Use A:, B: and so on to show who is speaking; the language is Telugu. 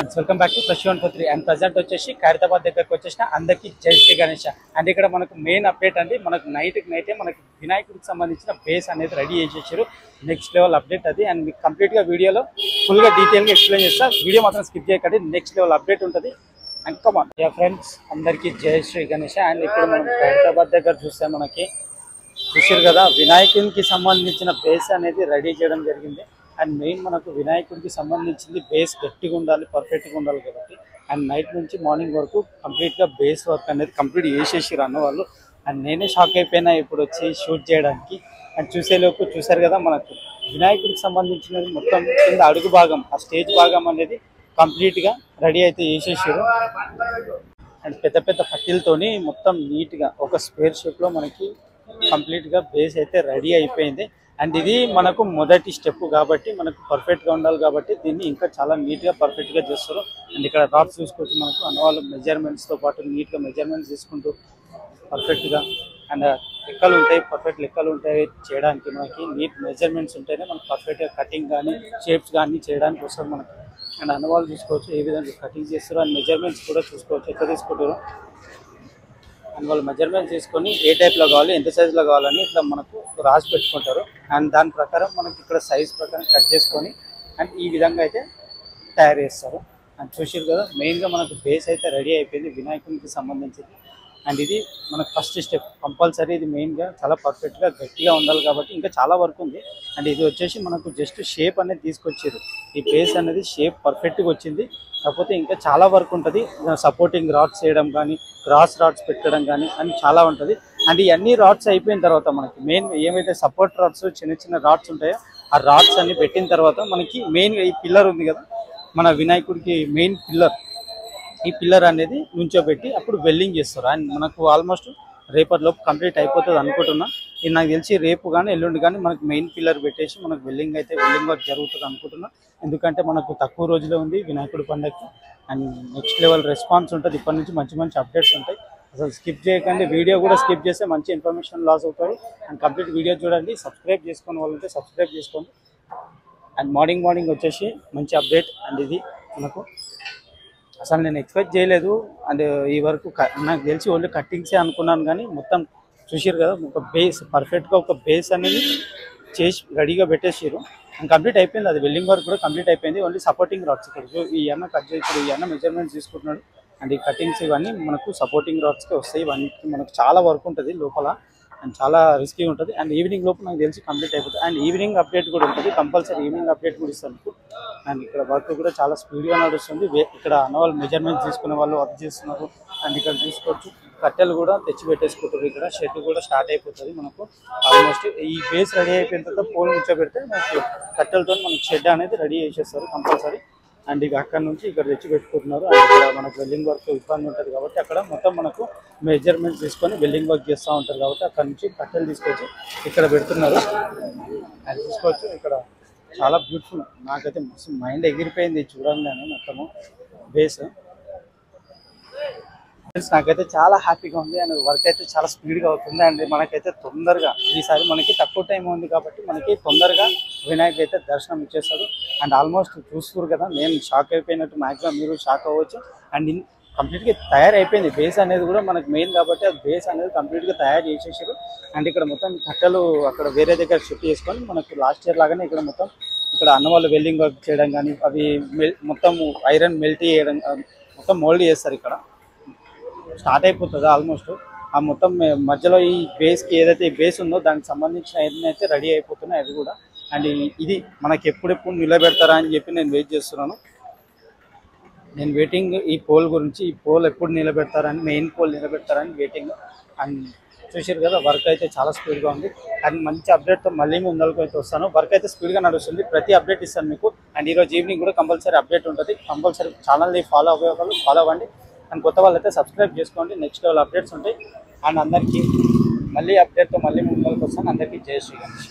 A: Welcome back to fresh 143 and present వచ్చేసి ఖైరతాబాద్ దగ్గరకు వచ్చేసిన అందరికీ జై శ్రీ గణేష్. అండ్ ఇక్కడ మనకు మెయిన్ అప్డేట్ అండి, మనకు నైటే మనకి వినాయకుడికి సంబంధించిన బేస్ అనేది రెడీ చేసేసారు. నెక్స్ట్ లెవెల్ అప్డేట్ అది. అండ్ మీకు కంప్లీట్గా వీడియోలో ఫుల్గా డీటెయిల్గా ఎక్స్ప్లెయిన్ చేస్తా. వీడియో మాత్రం స్కిప్ చేయకండి, నెక్స్ట్ లెవెల్ అప్డేట్ ఉంటుంది. అండ్ కమాన్ యా ఫ్రెండ్స్, అందరికీ జై శ్రీ గణేష్. అండ్ ఇప్పుడు మనం ఖైరతాబాద్ దగ్గర చూస్తే మనకి చూసారు కదా, వినాయకునికి సంబంధించిన బేస్ అనేది రెడీ చేయడం జరిగింది. అండ్ మెయిన్ మనకు వినాయకుడికి సంబంధించింది బేస్ గట్టిగా ఉండాలి, పర్ఫెక్ట్గా ఉండాలి కాబట్టి అండ్ నైట్ నుంచి మార్నింగ్ వరకు కంప్లీట్గా బేస్ వర్క్ అనేది కంప్లీట్ చేసేసారు అన్న వాళ్ళు. అండ్ నేనే షాక్ అయిపోయినా ఇప్పుడు వచ్చి షూట్ చేయడానికి. అండ్ చూసేలోపు చూసారు కదా, మనకు వినాయకుడికి సంబంధించినది మొత్తం కింద అడుగు భాగం, ఆ స్టేజ్ భాగం అనేది కంప్లీట్గా రెడీ అయితే చేసేసారు. అండ్ పెద్ద పెద్ద పట్టీలతోని మొత్తం నీట్గా ఒక స్క్వేర్ షేప్లో మనకి కంప్లీట్గా బేస్ అయితే రెడీ అయిపోయింది. అండ్ ఇది మనకు మొదటి స్టెప్ కాబట్టి మనకు పర్ఫెక్ట్గా ఉండాలి కాబట్టి దీన్ని ఇంకా చాలా నీట్గా పర్ఫెక్ట్గా చేస్తారు. అండ్ ఇక్కడ రాడ్స్ చూసుకోవచ్చు, మనకు అన్నవాళ్ళు మెజర్మెంట్స్తో పాటు నీట్గా మెజర్మెంట్స్ తీసుకుంటూ పర్ఫెక్ట్గా అండ్ లెక్కలు ఉంటాయి, పర్ఫెక్ట్ లెక్కలు ఉంటాయి చేయడానికి. మనకి నీట్ మెజర్మెంట్స్ ఉంటేనే మనకు పర్ఫెక్ట్గా కటింగ్ కానీ షేప్స్ కానీ చేయడానికి వస్తుంది మనకి. అండ్ అన్నవాళ్ళు చూసుకోవచ్చు ఏ విధంగా కటింగ్ చేస్తారు, అండ్ మెజర్మెంట్స్ కూడా చూసుకోవచ్చు ఎట్లా తీసుకుంటారు. అండ్ వాళ్ళు మెజర్మెంట్స్ తీసుకొని ఏ టైప్లో కావాలి, ఎంత సైజులో కావాలని ఇట్లా మనకు రాసి పెట్టుకుంటారు. అండ్ దాని ప్రకారం మనకి ఇక్కడ సైజ్ ప్రకారం కట్ చేసుకొని అండ్ ఈ విధంగా అయితే తయారు చేస్తారు. అండ్ చూసారు కదా, మెయిన్గా మనకు బేస్ అయితే రెడీ అయిపోయింది వినాయకునికి సంబంధించింది. అండ్ ఇది మనకు ఫస్ట్ స్టెప్, కంపల్సరీ ఇది మెయిన్గా చాలా పర్ఫెక్ట్గా గట్టిగా ఉండాలి కాబట్టి ఇంకా చాలా వర్క్ ఉంది. అండ్ ఇది వచ్చేసి మనకు జస్ట్ షేప్ అనేది తీసుకొచ్చారు, ఈ బేస్ అనేది షేప్ పర్ఫెక్ట్గా వచ్చింది. కాకపోతే ఇంకా చాలా వర్క్ ఉంటుంది, సపోర్టింగ్ రాడ్స్ చేయడం కానీ, క్రాస్ రాడ్స్ పెట్టడం కానీ అని చాలా ఉంటుంది. అండ్ ఇవన్నీ రాడ్స్ అయిపోయిన తర్వాత మనకి మెయిన్ ఏమైతే సపోర్ట్ రాడ్స్ చిన్న చిన్న రాడ్స్ ఉంటాయో ఆ రాడ్స్ అన్ని పెట్టిన తర్వాత మనకి మెయిన్గా ఈ పిల్లర్ ఉంది కదా, మన వినాయకుడికి మెయిన్ పిల్లర్, ఈ పిల్లర్ అనేది నుంచోబెట్టి అప్పుడు వెల్డింగ్ చేస్తారు. అండ్ మనకు ఆల్మోస్ట్ రేపటిలోపు కంప్లీట్ అయిపోతుంది అనుకుంటున్నా. ఇది నాకు తెలిసి రేపు కానీ ఎల్లుండి కానీ మనకు మెయిన్ పిల్లర్ పెట్టేసి మనకు వెల్డింగ్ వర్క్ జరుగుతుంది అనుకుంటున్నా. ఎందుకంటే మనకు తక్కువ రోజులే ఉంది వినాయకుడి పండుగకి. అండ్ నెక్స్ట్ లెవెల్ రెస్పాన్స్ ఉంటుంది, ఇప్పటి నుంచి మంచి మంచి అప్డేట్స్ ఉంటాయి. అసలు స్కిప్ చేయకండి, వీడియో కూడా స్కిప్ చేస్తే మంచి ఇన్ఫర్మేషన్ లాస్ అవుతారు. అండ్ కంప్లీట్ వీడియో చూడండి, సబ్స్క్రైబ్ చేసుకునే వాళ్ళు ఉంటే సబ్స్క్రైబ్ చేసుకోండి. అండ్ మార్నింగ్ వచ్చేసి మంచి అప్డేట్. అండ్ ఇది మనకు అసలు నేను ఎక్స్పెక్ట్ చేయలేదు. అండ్ ఈ వరకు నాకు తెలిసి ఓన్లీ కట్టింగ్సే అనుకున్నాను, కానీ మొత్తం చూసారు కదా, ఒక బేస్ పర్ఫెక్ట్గా ఒక బేస్ అనేది చేసి రెడీగా పెట్టేసారు. అండ్ కంప్లీట్ అయిపోయింది, అది వెల్డింగ్ వర్క్ కూడా కంప్లీట్ అయిపోయింది. ఓన్లీ సపోర్టింగ్ రాడ్స్ ఇక్కడ ఈ అన్న కట్ చేసి ఈ అన్న మెజర్మెంట్స్ తీసుకుంటున్నాడు. అండ్ ఈ కటింగ్స్ ఇవన్నీ మనకు సపోర్టింగ్ రాడ్స్కే వస్తాయి. ఇవన్నీ మనకు చాలా వర్క్ ఉంటుంది లోపల అండ్ చాలా రిస్కీ ఉంటుంది. అండ్ ఈవినింగ్ లోపు నాకు తెలిసి కంప్లీట్ అయిపోతుంది. అండ్ ఈవినింగ్ అప్డేట్ కూడా ఉంటుంది, కంపల్సరీ ఈవినింగ్ అప్డేట్ కూడా ఇస్తాను. అండ్ ఇక్కడ వర్క్ కూడా చాలా స్పీడ్గా నడుస్తుంది. ఇక్కడ అన్నవాళ్ళు మెజర్మెంట్స్ తీసుకునే వాళ్ళు వర్క్ చేస్తున్నారు. అండ్ ఇక్కడ చూసుకోవచ్చు కట్టెలు కూడా తెచ్చి పెట్టేసుకుంటారు. ఇక్కడ షెడ్ కూడా స్టార్ట్ అయిపోతుంది మనకు. ఆల్మోస్ట్ ఈ బేస్ రెడీ అయిపోయిన తర్వాత పోల్ నుంచోబెడితే మనకి కట్టెలతో మనకు షెడ్ అనేది రెడీ చేసేస్తారు కంపల్సరీ. అండ్ ఇక అక్కడ నుంచి ఇక్కడ తెచ్చి పెట్టుకుంటున్నారు. అండ్ ఇక్కడ మనకు వెల్డింగ్ వర్క్ ఇబ్బంది ఉంటుంది కాబట్టి అక్కడ మొత్తం మనకు మెజర్మెంట్స్ తీసుకొని వెల్డింగ్ వర్క్ చేస్తూ ఉంటారు కాబట్టి అక్కడ నుంచి కట్టెలు తీసుకొచ్చి ఇక్కడ పెడుతున్నారు. అది చూసుకోవచ్చు, ఇక్కడ చాలా బ్యూటిఫుల్. నాకైతే మస్తు మైండ్ ఎగిరిపోయింది చూడంగానే మొత్తము బేస్. నాకైతే చాలా హ్యాపీగా ఉంది. అండ్ వర్క్ అయితే చాలా స్పీడ్గా అవుతుంది. అండ్ మనకైతే తొందరగా ఈసారి మనకి తక్కువ టైం ఉంది కాబట్టి మనకి తొందరగా వినాయకుడు అయితే దర్శనం ఇచ్చేస్తాడు. అండ్ ఆల్మోస్ట్ చూస్తున్నారు కదా, నేను షాక్ అయిపోయినట్టు మ్యాక్సిమం మీరు షాక్ అవ్వచ్చు. అండ్ కంప్లీట్గా తయారైపోయింది బేస్ అనేది కూడా మనకు మెయిన్ కాబట్టి ఆ బేస్ అనేది కంప్లీట్గా తయారు చేసేసారు. అండ్ ఇక్కడ మొత్తం కట్టెలు అక్కడ వేరే దగ్గర షిఫ్ట్ చేసుకొని మనకు లాస్ట్ ఇయర్ లాగానే ఇక్కడ మొత్తం ఇక్కడ అన్నవాళ్ళు వెల్డింగ్ వర్క్ చేయడం కానీ, అవి మొత్తం ఐరన్ మెల్ట్ చేయడం, మొత్తం మోల్డ్ చేస్తారు. ఇక్కడ స్టార్ట్ అయిపోతుంది ఆల్మోస్ట్. ఆ మొత్తం మధ్యలో ఈ బేస్కి ఏదైతే ఈ బేస్ ఉందో దానికి సంబంధించిన ఐరన్ అయితే రెడీ అయిపోతున్నాయి అది కూడా. అండ్ ఇది మనకి ఎప్పుడెప్పుడు నిలబెడతారా అని చెప్పి నేను వెయిట్ చేస్తున్నాను. నేను వెయిటింగ్ ఈ పోల్ గురించి, ఈ పోల్ ఎప్పుడు నిలబెడతారని, మెయిన్ పోల్ నిలబెడతారని వెయిటింగ్. అండ్ చూసారు కదా, వర్క్ అయితే చాలా స్పీడ్గా ఉంది. అండ్ మంచి అప్డేట్తో మళ్ళీ ముందరకు అయితే వస్తాను. వర్క్ అయితే స్పీడ్గా నడుస్తుంది, ప్రతి అప్డేట్ ఇస్తాను మీకు. అండ్ ఈరోజు ఈవినింగ్ కూడా కంపల్సరీ అప్డేట్ ఉంటుంది. కంపల్సరీ ఛానల్ని ఫాలో అవ్వండి. అండ్ కొత్త వాళ్ళు అయితే సబ్స్క్రైబ్ చేసుకోండి, నెక్స్ట్ లెవెల్ అప్డేట్స్ ఉంటాయి. అండ్ అందరికీ మళ్ళీ అప్డేట్తో మళ్ళీ ముందరకు వస్తాను. అందరికీ జై శ్రీ గణేష్.